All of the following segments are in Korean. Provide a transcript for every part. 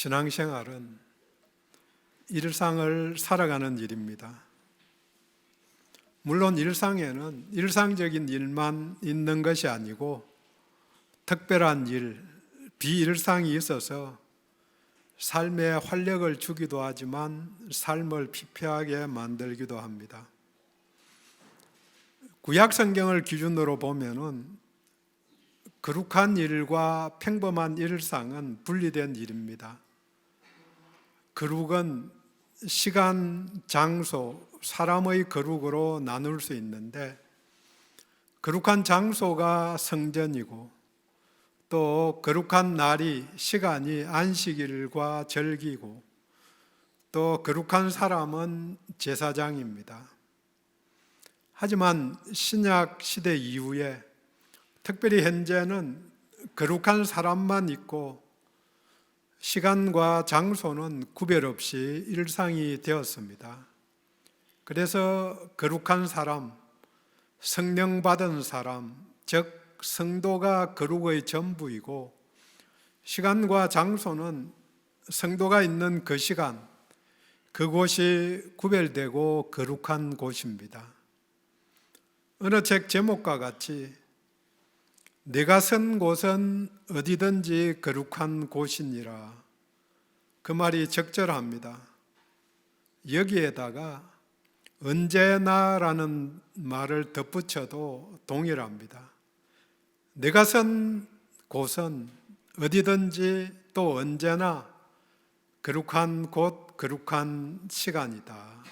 신앙생활은 일상을 살아가는 일입니다. 물론 일상에는 일상적인 일만 있는 것이 아니고 특별한 일, 비일상이 있어서 삶에 활력을 주기도 하지만 삶을 피폐하게 만들기도 합니다. 구약 성경을 기준으로 보면은 거룩한 일과 평범한 일상은 분리된 일입니다. 거룩은 시간, 장소, 사람의 거룩으로 나눌 수 있는데 거룩한 장소가 성전이고 또 거룩한 날이 시간이 안식일과 절기고 또 거룩한 사람은 제사장입니다. 하지만 신약 시대 이후에 특별히 현재는 거룩한 사람만 있고 시간과 장소는 구별 없이 일상이 되었습니다. 그래서 거룩한 사람, 성령 받은 사람, 즉 성도가 거룩의 전부이고 시간과 장소는 성도가 있는 그 시간, 그곳이 구별되고 거룩한 곳입니다. 어느 책 제목과 같이 내가 선 곳은 어디든지 거룩한 곳이니라. 그 말이 적절합니다. 여기에다가 언제나라는 말을 덧붙여도 동일합니다. 내가 선 곳은 어디든지 또 언제나 거룩한 곳, 거룩한 시간이다.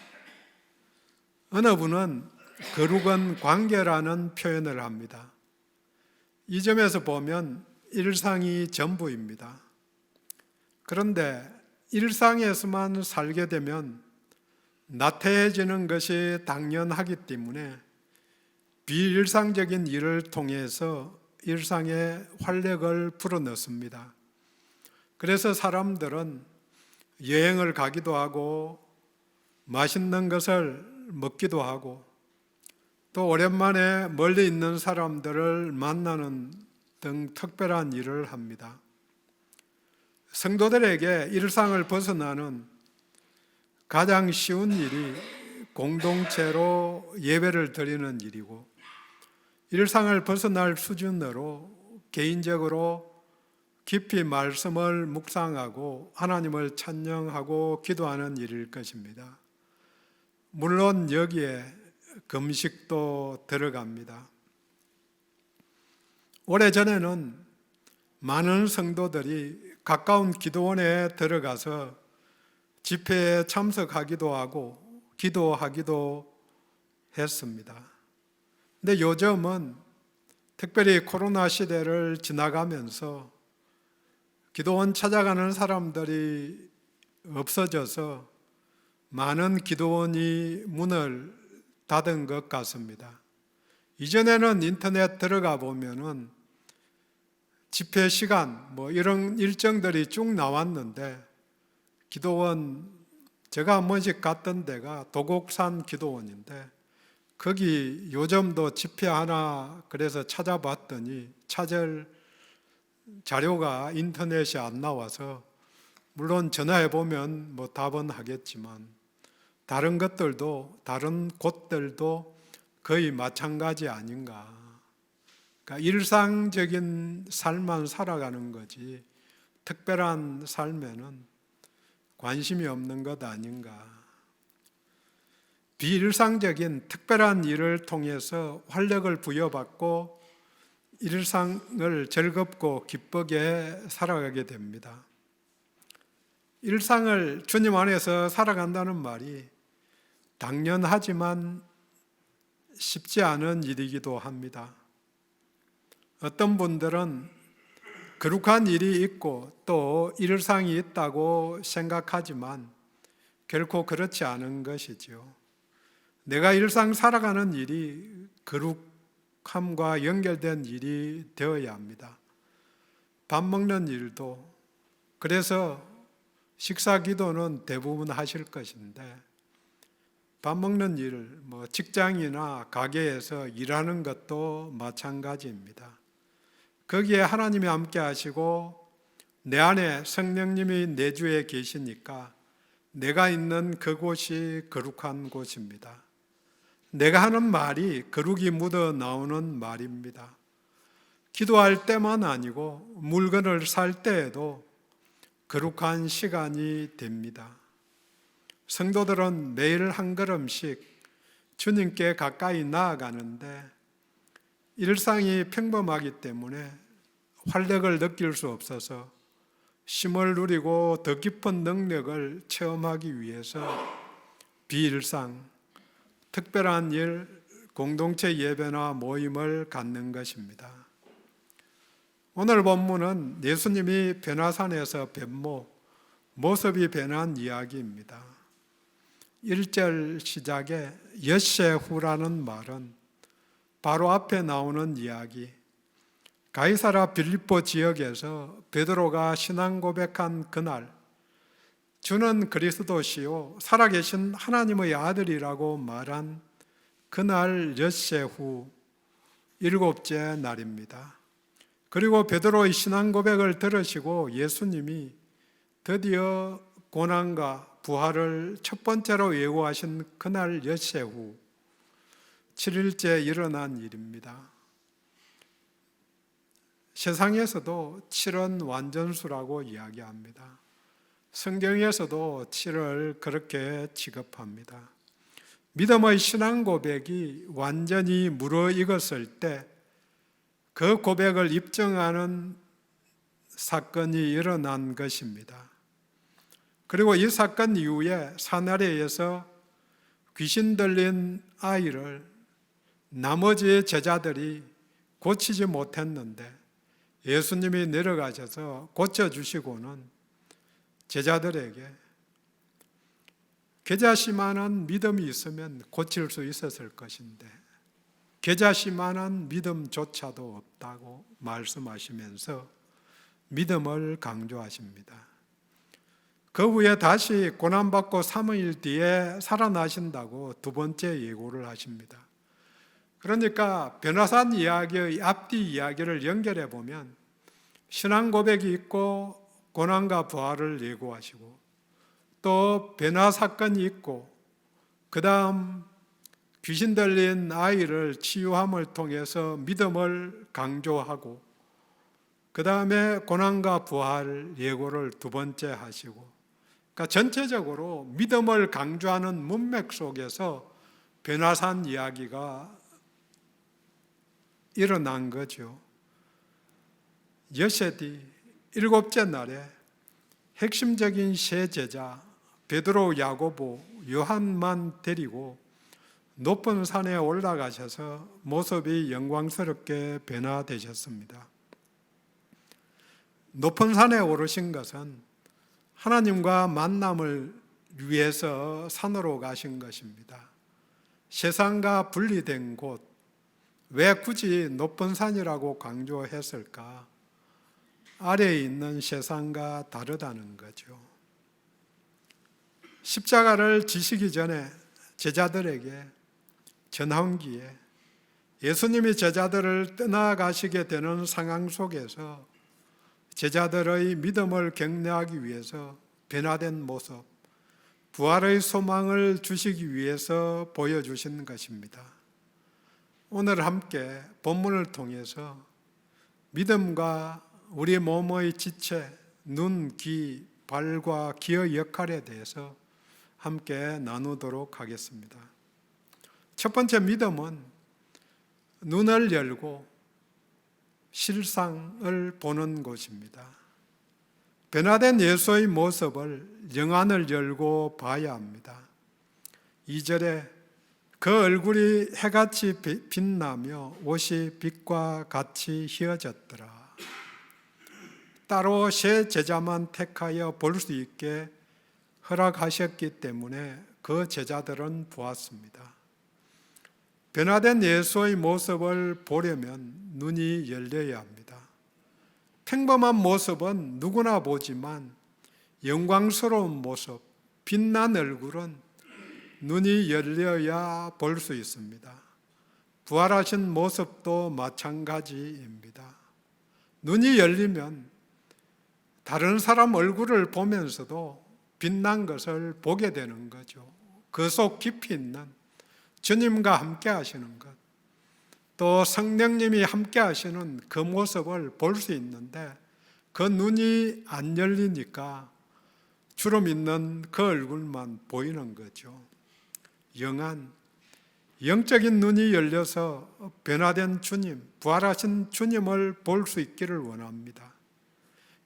어느 분은 거룩은 관계라는 표현을 합니다. 이 점에서 보면 일상이 전부입니다. 그런데 일상에서만 살게 되면 나태해지는 것이 당연하기 때문에 비일상적인 일을 통해서 일상에 활력을 불어넣습니다. 그래서 사람들은 여행을 가기도 하고 맛있는 것을 먹기도 하고 또 오랜만에 멀리 있는 사람들을 만나는 등 특별한 일을 합니다. 성도들에게 일상을 벗어나는 가장 쉬운 일이 공동체로 예배를 드리는 일이고 일상을 벗어날 수준으로 개인적으로 깊이 말씀을 묵상하고 하나님을 찬양하고 기도하는 일일 것입니다. 물론 여기에 금식도 들어갑니다. 오래전에는 많은 성도들이 가까운 기도원에 들어가서 집회에 참석하기도 하고 기도하기도 했습니다. 근데 요즘은 특별히 코로나 시대를 지나가면서 기도원 찾아가는 사람들이 없어져서 많은 기도원이 문을 닫은 것 같습니다. 이전에는 인터넷 들어가 보면은 집회 시간 이런 일정들이 쭉 나왔는데 기도원 제가 한 번씩 갔던 데가 도곡산 기도원인데 거기 요즘도 집회하나 그래서 찾아봤더니 찾을 자료가 인터넷이 안 나와서 물론 전화해 보면 답은 하겠지만 다른 것들도 다른 곳들도 거의 마찬가지 아닌가. 그러니까 일상적인 삶만 살아가는 거지 특별한 삶에는 관심이 없는 것 아닌가. 비일상적인 특별한 일을 통해서 활력을 부여받고 일상을 즐겁고 기쁘게 살아가게 됩니다. 일상을 주님 안에서 살아간다는 말이 당연하지만 쉽지 않은 일이기도 합니다. 어떤 분들은 거룩한 일이 있고 또 일상이 있다고 생각하지만 결코 그렇지 않은 것이지요. 내가 일상 살아가는 일이 거룩함과 연결된 일이 되어야 합니다. 밥 먹는 일도 그래서 식사 기도는 대부분 하실 것인데 밥 먹는 일, 직장이나 가게에서 일하는 것도 마찬가지입니다. 거기에 하나님이 함께 하시고 내 안에 성령님이 내주에 계시니까 내가 있는 그곳이 거룩한 곳입니다. 내가 하는 말이 거룩이 묻어 나오는 말입니다. 기도할 때만 아니고 물건을 살 때에도 거룩한 시간이 됩니다. 성도들은 매일 한 걸음씩 주님께 가까이 나아가는데 일상이 평범하기 때문에 활력을 느낄 수 없어서 쉼을 누리고 더 깊은 능력을 체험하기 위해서 비일상, 특별한 일, 공동체 예배나 모임을 갖는 것입니다. 오늘 본문은 예수님이 변화산에서 모습이 변한 이야기입니다. 1절 시작에 엿새후라는 말은 바로 앞에 나오는 이야기, 가이사라 빌립보 지역에서 베드로가 신앙 고백한 그날, 주는 그리스도시요 살아계신 하나님의 아들이라고 말한 그날 엿새후 7째 날입니다. 그리고 베드로의 신앙 고백을 들으시고 예수님이 드디어 고난과 부활을 첫 번째로 예고하신 그날 엿새후 7일째 일어난 일입니다. 세상에서도 7은 완전수라고 이야기합니다. 성경에서도 7을 그렇게 취급합니다. 믿음의 신앙 고백이 완전히 무르익었을 때 그 고백을 입증하는 사건이 일어난 것입니다. 그리고 이 사건 이후에 사마리아에서 귀신 들린 아이를 나머지 제자들이 고치지 못했는데 예수님이 내려가셔서 고쳐주시고는 제자들에게 겨자씨만한 믿음이 있으면 고칠 수 있었을 것인데 겨자씨만한 믿음조차도 없다고 말씀하시면서 믿음을 강조하십니다. 그 후에 다시 고난받고 3일 뒤에 살아나신다고 두 번째 예고를 하십니다. 그러니까 변화산 이야기의 앞뒤 이야기를 연결해 보면 신앙 고백이 있고 고난과 부활을 예고하시고 또 변화 사건이 있고 그 다음 귀신 들린 아이를 치유함을 통해서 믿음을 강조하고 그 다음에 고난과 부활 예고를 두 번째 하시고 그러니까 전체적으로 믿음을 강조하는 문맥 속에서 변화산 이야기가 일어난 거죠. 여세디 7째 날에 핵심적인 세 제자 베드로, 야고보, 요한만 데리고 높은 산에 올라가셔서 모습이 영광스럽게 변화되셨습니다. 높은 산에 오르신 것은 하나님과 만남을 위해서 산으로 가신 것입니다. 세상과 분리된 곳, 왜 굳이 높은 산이라고 강조했을까? 아래에 있는 세상과 다르다는 거죠. 십자가를 지시기 전에 제자들에게 전환기에 예수님이 제자들을 떠나가시게 되는 상황 속에서 제자들의 믿음을 격려하기 위해서 변화된 모습, 부활의 소망을 주시기 위해서 보여주신 것입니다. 오늘 함께 본문을 통해서 믿음과 우리 몸의 지체, 눈, 귀, 발과 기의 역할에 대해서 함께 나누도록 하겠습니다. 첫 번째 믿음은 눈을 열고 실상을 보는 것입니다. 변화된 예수의 모습을 영안을 열고 봐야 합니다. 2절에 그 얼굴이 해같이 빛나며 옷이 빛과 같이 휘어졌더라. 따로 세 제자만 택하여 볼 수 있게 허락하셨기 때문에 그 제자들은 보았습니다. 변화된 예수의 모습을 보려면 눈이 열려야 합니다. 평범한 모습은 누구나 보지만 영광스러운 모습, 빛난 얼굴은 눈이 열려야 볼 수 있습니다. 부활하신 모습도 마찬가지입니다. 눈이 열리면 다른 사람 얼굴을 보면서도 빛난 것을 보게 되는 거죠. 그 속 깊이 있는 주님과 함께 하시는 것, 또 성령님이 함께 하시는 그 모습을 볼 수 있는데 그 눈이 안 열리니까 주름 있는 그 얼굴만 보이는 거죠. 영한 영적인 눈이 열려서 변화된 주님, 부활하신 주님을 볼 수 있기를 원합니다.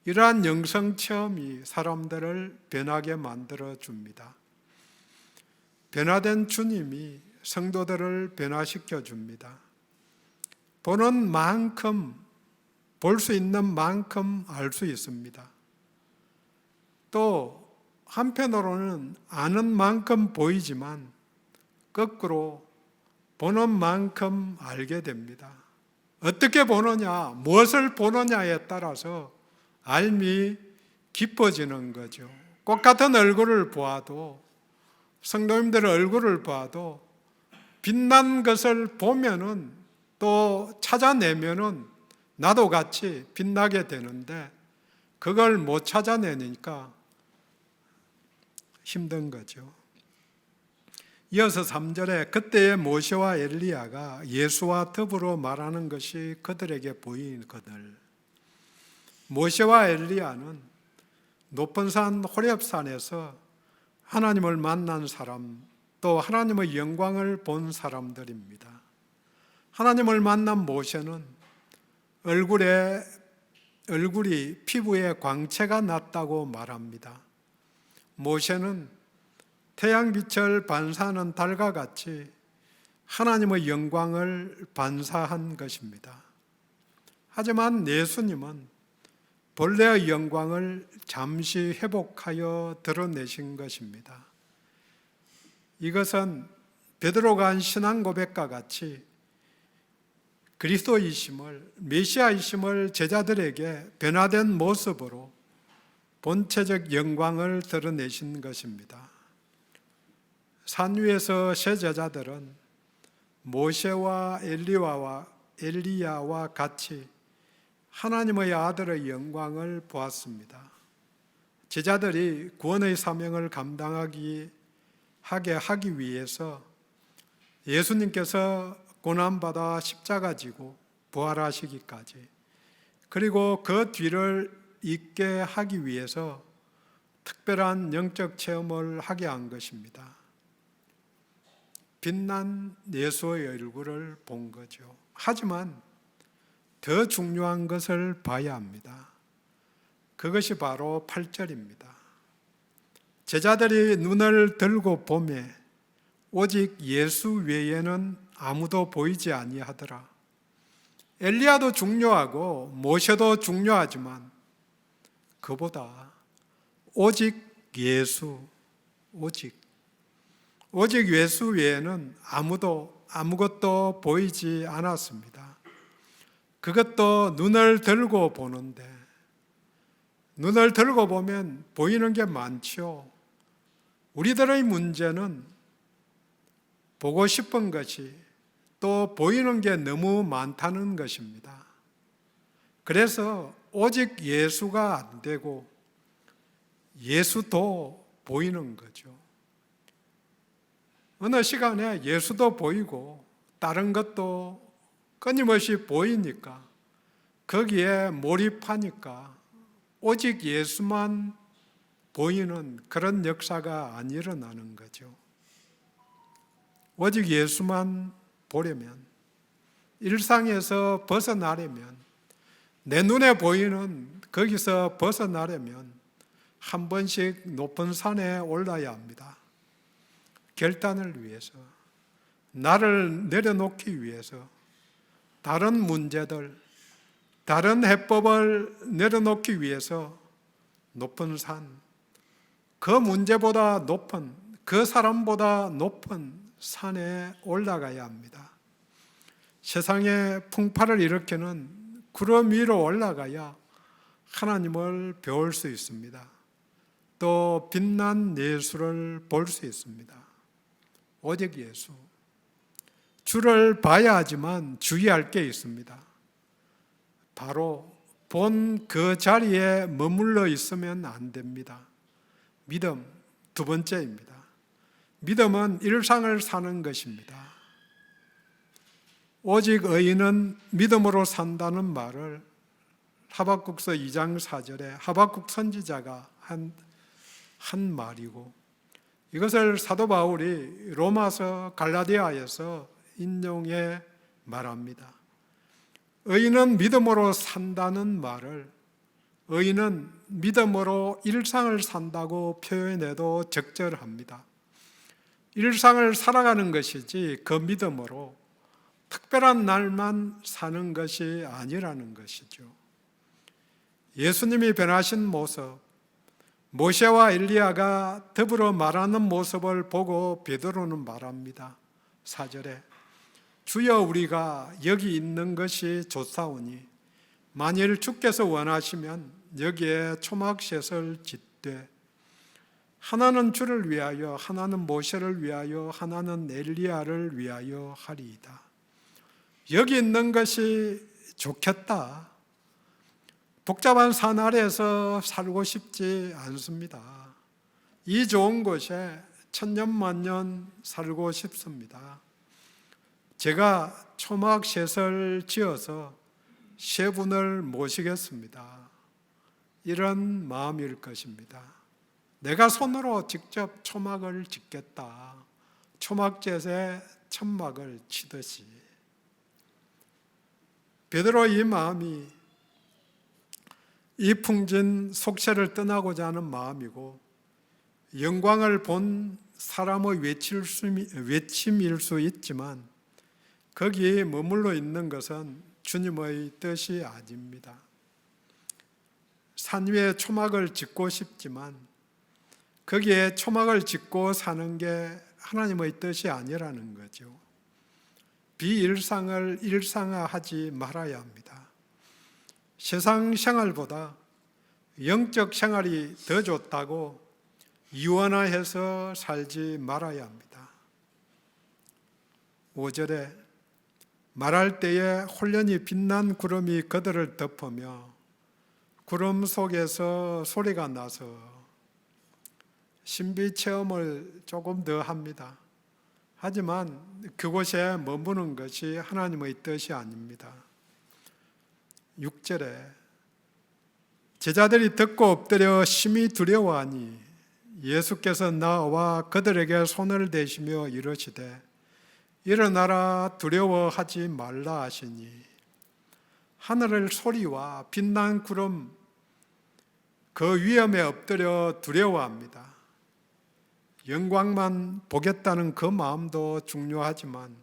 이러한 영성 체험이 사람들을 변하게 만들어 줍니다. 변화된 주님이 성도들을 변화시켜 줍니다. 보는 만큼, 볼 수 있는 만큼 알 수 있습니다. 또 한편으로는 아는 만큼 보이지만 거꾸로 보는 만큼 알게 됩니다. 어떻게 보느냐, 무엇을 보느냐에 따라서 알미 깊어지는 거죠. 똑같은 얼굴을 보아도, 성도님들의 얼굴을 봐도 빛난 것을 보면은 또 찾아내면은 나도 같이 빛나게 되는데 그걸 못 찾아내니까 힘든 거죠. 이어서 3절에 그때의 모세와 엘리야가 예수와 더불어 말하는 것이 그들에게 보이거늘. 모세와 엘리야는 높은 산 호렙산에서 하나님을 만난 사람, 또 하나님의 영광을 본 사람들입니다. 하나님을 만난 모세는 얼굴이 피부에 광채가 났다고 말합니다. 모세는 태양빛을 반사하는 달과 같이 하나님의 영광을 반사한 것입니다. 하지만 예수님은 본래의 영광을 잠시 회복하여 드러내신 것입니다. 이것은 베드로가 한 신앙 고백과 같이 그리스도이심을, 메시아이심을 제자들에게 변화된 모습으로 본체적 영광을 드러내신 것입니다. 산 위에서 세 제자들은 모세와 엘리야와 같이 하나님의 아들의 영광을 보았습니다. 제자들이 구원의 사명을 감당하게 하기 위해서 예수님께서 고난받아 십자가 지고 부활하시기까지, 그리고 그 뒤를 잇게 하기 위해서 특별한 영적 체험을 하게 한 것입니다. 빛난 예수의 얼굴을 본 거죠. 하지만 더 중요한 것을 봐야 합니다. 그것이 바로 8절입니다. 제자들이 눈을 들고 보매 오직 예수 외에는 아무도 보이지 아니하더라. 엘리야도 중요하고 모세도 중요하지만 그보다 오직 예수, 오직 예수 외에는 아무것도 보이지 않았습니다. 그것도 눈을 들고 보는데, 눈을 들고 보면 보이는 게 많죠. 우리들의 문제는 보고 싶은 것이 또 보이는 게 너무 많다는 것입니다. 그래서 오직 예수가 안 되고 예수도 보이는 거죠. 어느 시간에 예수도 보이고 다른 것도 끊임없이 보이니까 거기에 몰입하니까 오직 예수만 보이는 그런 역사가 안 일어나는 거죠. 오직 예수만 보려면, 일상에서 벗어나려면, 내 눈에 보이는 거기서 벗어나려면 한 번씩 높은 산에 올라야 합니다. 결단을 위해서, 나를 내려놓기 위해서, 다른 문제들, 다른 해법을 내려놓기 위해서 높은 산, 그 문제보다 높은, 그 사람보다 높은 산에 올라가야 합니다. 세상에 풍파를 일으키는 구름 위로 올라가야 하나님을 배울 수 있습니다. 또 빛난 예수를 볼 수 있습니다. 오직 예수. 주를 봐야 하지만 주의할 게 있습니다. 바로 본 그 자리에 머물러 있으면 안 됩니다. 믿음 두 번째입니다. 믿음은 일상을 사는 것입니다. 오직 의인은 믿음으로 산다는 말을 하박국서 2장 4절에 하박국 선지자가 한 말이고, 이것을 사도 바울이 로마서 갈라디아에서 인용해 말합니다. 의인은 믿음으로 산다는 말을 의인은 믿음으로 일상을 산다고 표현해도 적절합니다. 일상을 살아가는 것이지 그 믿음으로 특별한 날만 사는 것이 아니라는 것이죠. 예수님이 변하신 모습, 모세와 엘리야가 더불어 말하는 모습을 보고 베드로는 말합니다. 4절에 주여 우리가 여기 있는 것이 좋사오니 만일 주께서 원하시면 여기에 초막셋을 짓되 하나는 주를 위하여 하나는 모세를 위하여 하나는 엘리야를 위하여 하리이다. 여기 있는 것이 좋겠다. 복잡한 산 아래에서 살고 싶지 않습니다. 이 좋은 곳에 천년만년 살고 싶습니다. 제가 초막셋을 지어서 세 분을 모시겠습니다. 이런 마음일 것입니다. 내가 손으로 직접 초막을 짓겠다. 초막zet에 천막을 치듯이. 베드로 이 마음이 이 풍진 속세를 떠나고자 하는 마음이고, 영광을 본 사람의 외침일 수 있지만 거기에 머물러 있는 것은 주님의 뜻이 아닙니다. 산 위에 초막을 짓고 싶지만 거기에 초막을 짓고 사는 게 하나님의 뜻이 아니라는 거죠. 비일상을 일상화하지 말아야 합니다. 세상 생활보다 영적 생활이 더 좋다고 이원화해서 살지 말아야 합니다. 5절에 말할 때에 홀연히 빛난 구름이 그들을 덮으며 구름 속에서 소리가 나서 신비 체험을 조금 더 합니다. 하지만 그곳에 머무는 것이 하나님의 뜻이 아닙니다. 6절에 제자들이 듣고 엎드려 심히 두려워하니 예수께서 나와 그들에게 손을 대시며 이르시되 일어나라 두려워하지 말라 하시니 하늘의 소리와 빛난 구름 그 위험에 엎드려 두려워합니다. 영광만 보겠다는 그 마음도 중요하지만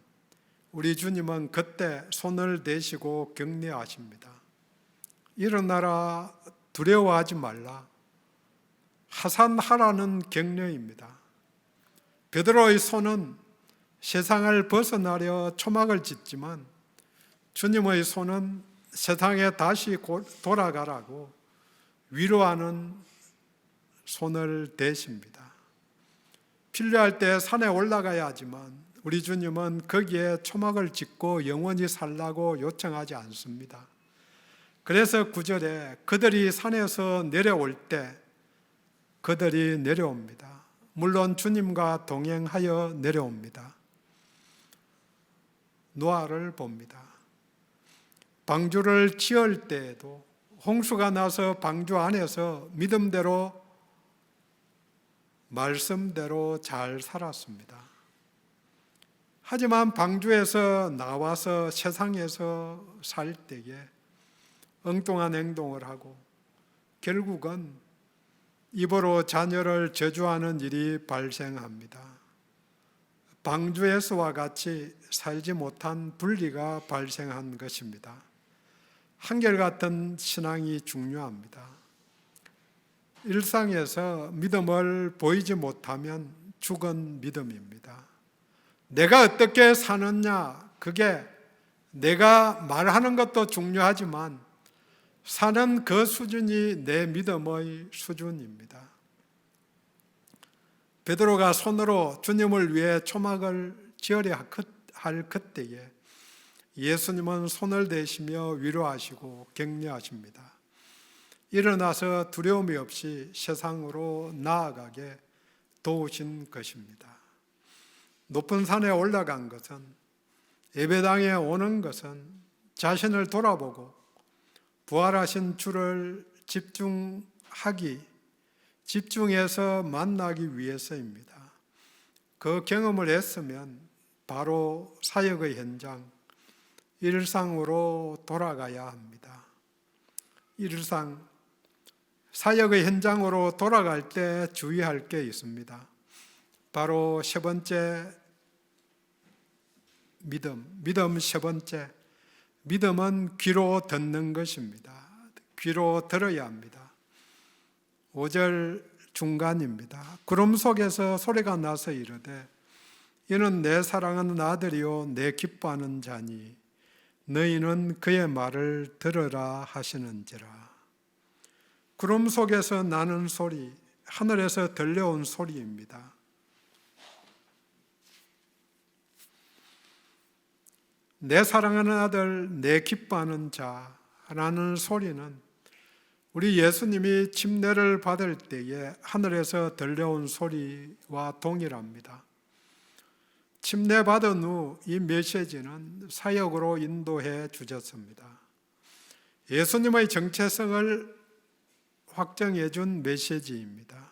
우리 주님은 그때 손을 대시고 격려하십니다. 일어나라 두려워하지 말라. 하산하라는 격려입니다. 베드로의 손은 세상을 벗어나려 초막을 짓지만 주님의 손은 세상에 다시 돌아가라고 위로하는 손을 대십니다. 필요할 때 산에 올라가야 하지만 우리 주님은 거기에 초막을 짓고 영원히 살라고 요청하지 않습니다. 그래서 9절에 그들이 산에서 내려올 때 그들이 내려옵니다. 물론 주님과 동행하여 내려옵니다. 노아를 봅니다. 방주를 지을 때에도 홍수가 나서 방주 안에서 믿음대로 말씀대로 잘 살았습니다. 하지만 방주에서 나와서 세상에서 살 때에 엉뚱한 행동을 하고 결국은 입으로 자녀를 저주하는 일이 발생합니다. 방주에서와 같이 살지 못한 분리가 발생한 것입니다. 한결같은 신앙이 중요합니다. 일상에서 믿음을 보이지 못하면 죽은 믿음입니다. 내가 어떻게 사느냐, 그게 내가 말하는 것도 중요하지만 사는 그 수준이 내 믿음의 수준입니다. 베드로가 손으로 주님을 위해 초막을 지으려 할 그때에 예수님은 손을 대시며 위로하시고 격려하십니다. 일어나서 두려움이 없이 세상으로 나아가게 도우신 것입니다. 높은 산에 올라간 것은, 예배당에 오는 것은 자신을 돌아보고 부활하신 주를 집중해서 만나기 위해서입니다. 그 경험을 했으면 바로 사역의 현장, 일상으로 돌아가야 합니다. 일상, 사역의 현장으로 돌아갈 때 주의할 게 있습니다. 바로 세 번째, 믿음 세 번째, 믿음은 귀로 듣는 것입니다. 귀로 들어야 합니다. 5절 중간입니다. 구름 속에서 소리가 나서 이르되 이는 내 사랑하는 아들이요 내 기뻐하는 자니 너희는 그의 말을 들으라 하시는지라. 구름 속에서 나는 소리, 하늘에서 들려온 소리입니다. 내 사랑하는 아들, 내 기뻐하는 자라는 소리는 우리 예수님이 침례를 받을 때에 하늘에서 들려온 소리와 동일합니다. 침례 받은 후 이 메시지는 사역으로 인도해 주셨습니다. 예수님의 정체성을 확정해 준 메시지입니다.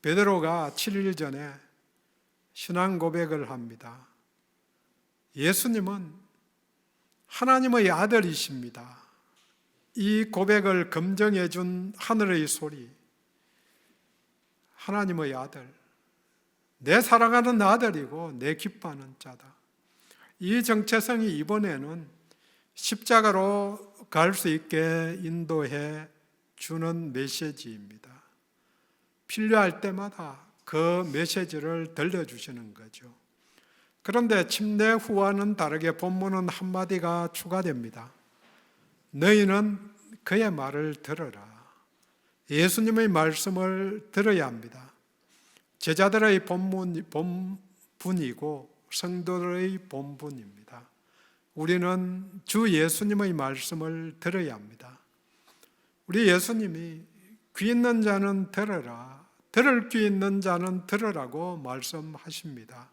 베드로가 7일 전에 신앙 고백을 합니다. 예수님은 하나님의 아들이십니다. 이 고백을 검증해 준 하늘의 소리, 하나님의 아들, 내 사랑하는 아들이고 내 기뻐하는 자다. 이 정체성이 이번에는 십자가로 갈 수 있게 인도해 주는 메시지입니다. 필요할 때마다 그 메시지를 들려주시는 거죠. 그런데 침례 후와는 다르게 본문은 한마디가 추가됩니다. 너희는 그의 말을 들어라. 예수님의 말씀을 들어야 합니다. 제자들의 본분이고 성도들의 본분입니다. 우리는 주 예수님의 말씀을 들어야 합니다. 우리 예수님이 귀 있는 자는 들어라, 들을 귀 있는 자는 들으라고 말씀하십니다.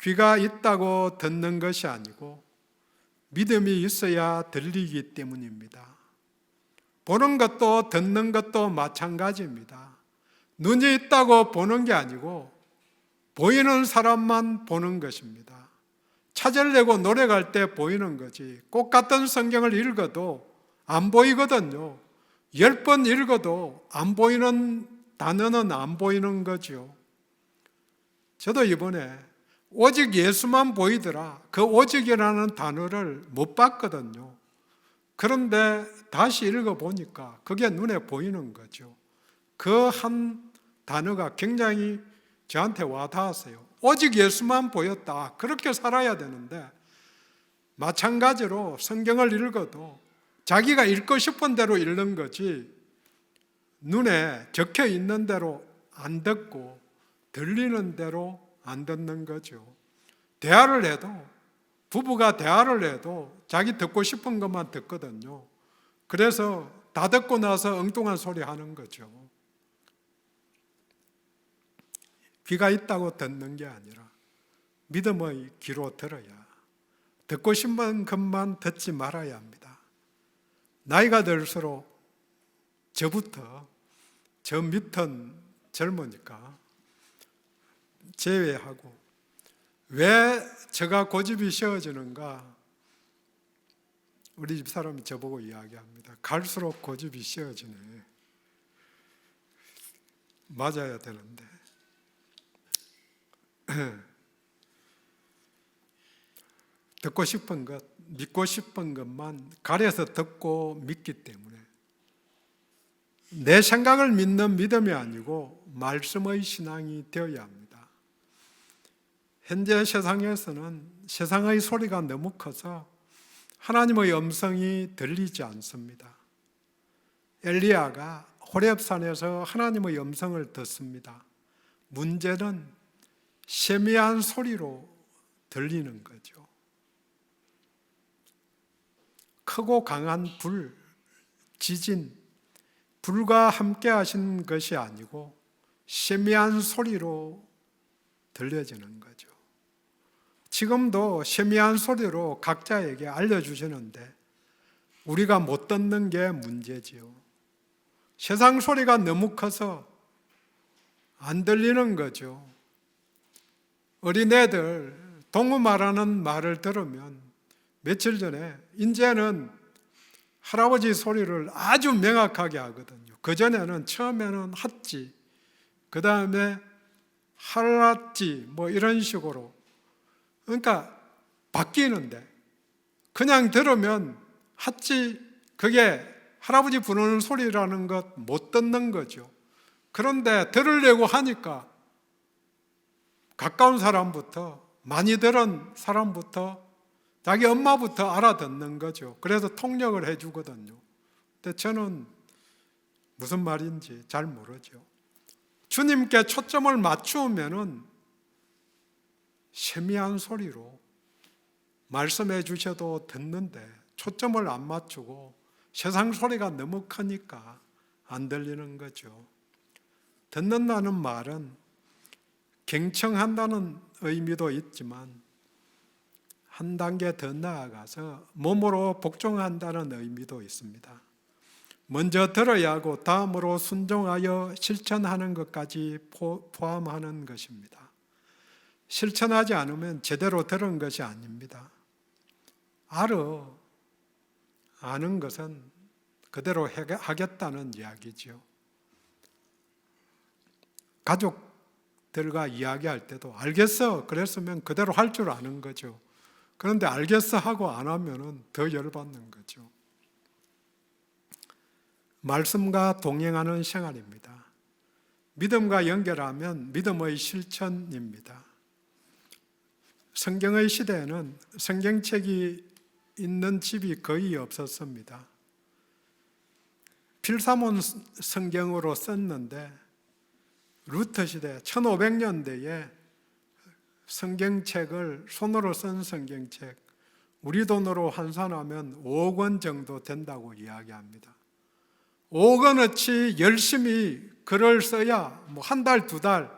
귀가 있다고 듣는 것이 아니고 믿음이 있어야 들리기 때문입니다. 보는 것도 듣는 것도 마찬가지입니다. 눈이 있다고 보는 게 아니고 보이는 사람만 보는 것입니다. 차절 내고 노래 갈 때 보이는 거지, 꽃 같은 성경을 읽어도 안 보이거든요. 10번 읽어도 안 보이는 단어는 안 보이는 거죠. 저도 이번에 오직 예수만 보이더라, 그 오직이라는 단어를 못 봤거든요. 그런데 다시 읽어보니까 그게 눈에 보이는 거죠. 그 한 단어가 굉장히 저한테 와닿았어요. 오직 예수만 보였다. 그렇게 살아야 되는데 마찬가지로 성경을 읽어도 자기가 읽고 싶은 대로 읽는 거지 눈에 적혀 있는 대로 안 듣고 들리는 대로 안 듣는 거죠. 대화를 해도, 부부가 대화를 해도 자기 듣고 싶은 것만 듣거든요. 그래서 다 듣고 나서 엉뚱한 소리 하는 거죠. 귀가 있다고 듣는 게 아니라 믿음의 귀로 들어야, 듣고 싶은 것만 듣지 말아야 합니다. 나이가 들수록 저부터 저 밑은 젊으니까 제외하고, 왜 제가 고집이 세워지는가? 우리 집사람이 저보고 이야기합니다. 갈수록 고집이 세워지네. 맞아야 되는데 듣고 싶은 것, 믿고 싶은 것만 가려서 듣고 믿기 때문에 내 생각을 믿는 믿음이 아니고 말씀의 신앙이 되어야 합니다. 현재 세상에서는 세상의 소리가 너무 커서 하나님의 음성이 들리지 않습니다. 엘리야가 호렙산에서 하나님의 음성을 듣습니다. 문제는 세미한 소리로 들리는 거죠. 크고 강한 불, 지진, 불과 함께 하신 것이 아니고 세미한 소리로 들려지는 거죠. 지금도 세미한 소리로 각자에게 알려주시는데 우리가 못 듣는 게 문제지요. 세상 소리가 너무 커서 안 들리는 거죠. 어린애들 동무 말하는 말을 들으면 며칠 전에 이제는 할아버지 소리를 아주 명확하게 하거든요. 그전에는 처음에는 핫지, 그 다음에 할았지 뭐 이런 식으로, 그러니까 바뀌는데 그냥 들으면 핫지, 그게 할아버지 부르는 소리라는 것 못 듣는 거죠. 그런데 들으려고 하니까 가까운 사람부터, 많이 들은 사람부터, 자기 엄마부터 알아듣는 거죠. 그래서 통역을 해주거든요. 근데 저는 무슨 말인지 잘 모르죠. 주님께 초점을 맞추면은 세미한 소리로 말씀해 주셔도 듣는데 초점을 안 맞추고 세상 소리가 너무 크니까 안 들리는 거죠. 듣는다는 말은 경청한다는 의미도 있지만 한 단계 더 나아가서 몸으로 복종한다는 의미도 있습니다. 먼저 들어야 하고 다음으로 순종하여 실천하는 것까지 포함하는 것입니다. 실천하지 않으면 제대로 들은 것이 아닙니다. 아는 것은 그대로 하겠다는 이야기죠. 가족들과 이야기할 때도 알겠어 그랬으면 그대로 할 줄 아는 거죠. 그런데 알겠어 하고 안 하면은 더 열받는 거죠. 말씀과 동행하는 생활입니다. 믿음과 연결하면 믿음의 실천입니다. 성경의 시대에는 성경책이 있는 집이 거의 없었습니다. 필사본 성경으로 썼는데 루터 시대 1500년대에 성경책을 손으로 쓴 성경책, 우리 돈으로 환산하면 5억 원 정도 된다고 이야기합니다. 5억 원어치 열심히 글을 써야 한 달, 두 달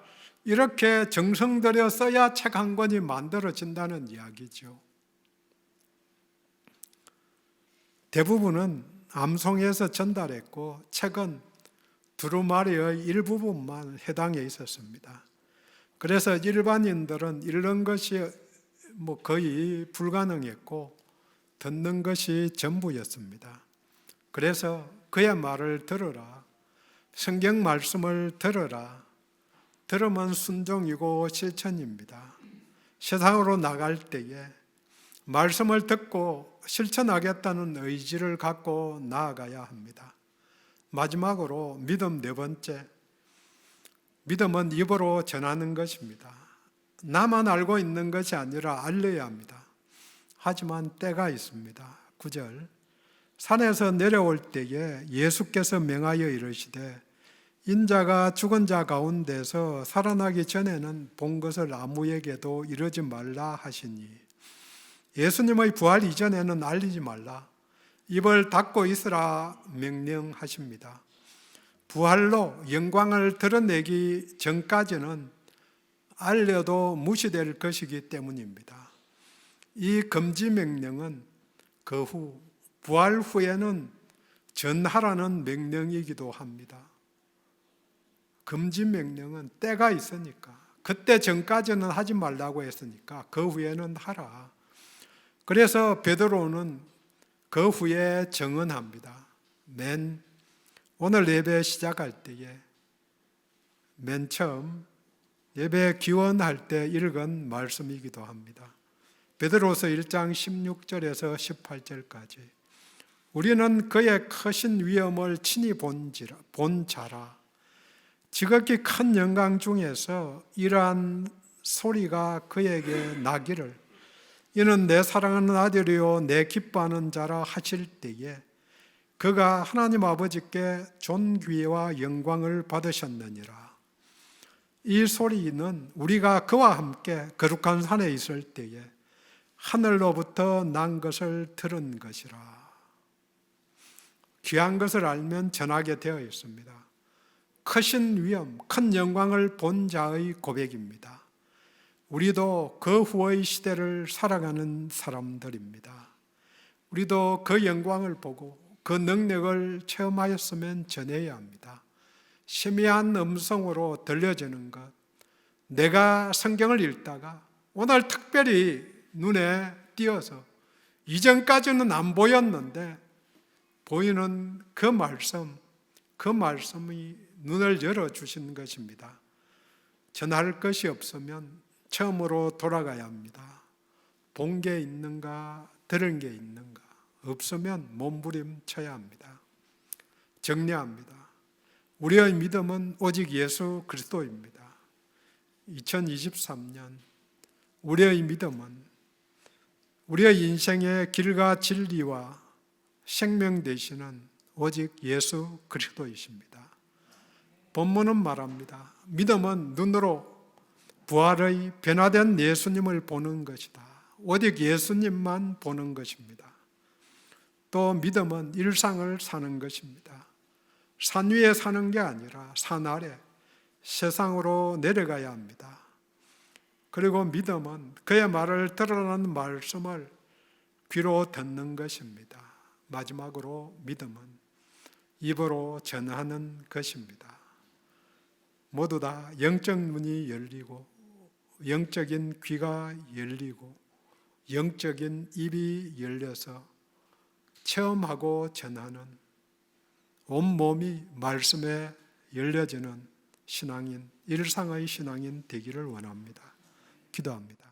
이렇게 정성 들여 써야 책 한 권이 만들어진다는 이야기죠. 대부분은 암송해서 전달했고 책은 두루마리의 일부분만 해당해 있었습니다. 그래서 일반인들은 읽는 것이 거의 불가능했고 듣는 것이 전부였습니다. 그래서 그의 말을 들으라, 성경 말씀을 들으라, 들으면 순종이고 실천입니다. 세상으로 나갈 때에 말씀을 듣고 실천하겠다는 의지를 갖고 나아가야 합니다. 마지막으로 믿음 네 번째, 믿음은 입으로 전하는 것입니다. 나만 알고 있는 것이 아니라 알려야 합니다. 하지만 때가 있습니다. 9절, 산에서 내려올 때에 예수께서 명하여 이르시되 인자가 죽은 자 가운데서 살아나기 전에는 본 것을 아무에게도 이르지 말라 하시니, 예수님의 부활 이전에는 알리지 말라, 입을 닫고 있으라 명령하십니다. 부활로 영광을 드러내기 전까지는 알려도 무시될 것이기 때문입니다. 이 금지 명령은 그 후, 부활 후에는 전하라는 명령이기도 합니다. 금지 명령은 때가 있으니까, 그때 전까지는 하지 말라고 했으니까 그 후에는 하라. 그래서 베드로는 그 후에 정언합니다. 오늘 예배 시작할 때에 맨 처음 예배 기원할 때 읽은 말씀이기도 합니다. 베드로서 1장 16절에서 18절까지 우리는 그의 크신 위엄을 친히 본 자라. 지극히 큰 영광 중에서 이러한 소리가 그에게 나기를, 이는 내 사랑하는 아들이요 내 기뻐하는 자라 하실 때에 그가 하나님 아버지께 존귀와 영광을 받으셨느니라. 이 소리는 우리가 그와 함께 거룩한 산에 있을 때에 하늘로부터 난 것을 들은 것이라. 귀한 것을 알면 전하게 되어 있습니다. 크신 위엄, 큰 영광을 본 자의 고백입니다. 우리도 그 후의 시대를 살아가는 사람들입니다. 우리도 그 영광을 보고 그 능력을 체험하였으면 전해야 합니다. 세미한 음성으로 들려지는 것, 내가 성경을 읽다가 오늘 특별히 눈에 띄어서 이전까지는 안 보였는데 보이는 그 말씀이 눈을 열어주신 것입니다. 전할 것이 없으면 처음으로 돌아가야 합니다. 본 게 있는가, 들은 게 있는가, 없으면 몸부림쳐야 합니다. 정리합니다. 우리의 믿음은 오직 예수 그리스도입니다. 2023년 우리의 믿음은 우리의 인생의 길과 진리와 생명 되시는 오직 예수 그리스도이십니다. 본문은 말합니다. 믿음은 눈으로 부활의 변화된 예수님을 보는 것이다. 오직 예수님만 보는 것입니다. 또 믿음은 일상을 사는 것입니다. 산 위에 사는 게 아니라 산 아래 세상으로 내려가야 합니다. 그리고 믿음은 그의 말을 드러나는 말씀을 귀로 듣는 것입니다. 마지막으로 믿음은 입으로 전하는 것입니다. 모두 다 영적 눈이 열리고 영적인 귀가 열리고 영적인 입이 열려서 체험하고 전하는 온몸이 말씀에 열려지는 신앙인, 일상의 신앙인 되기를 원합니다. 기도합니다.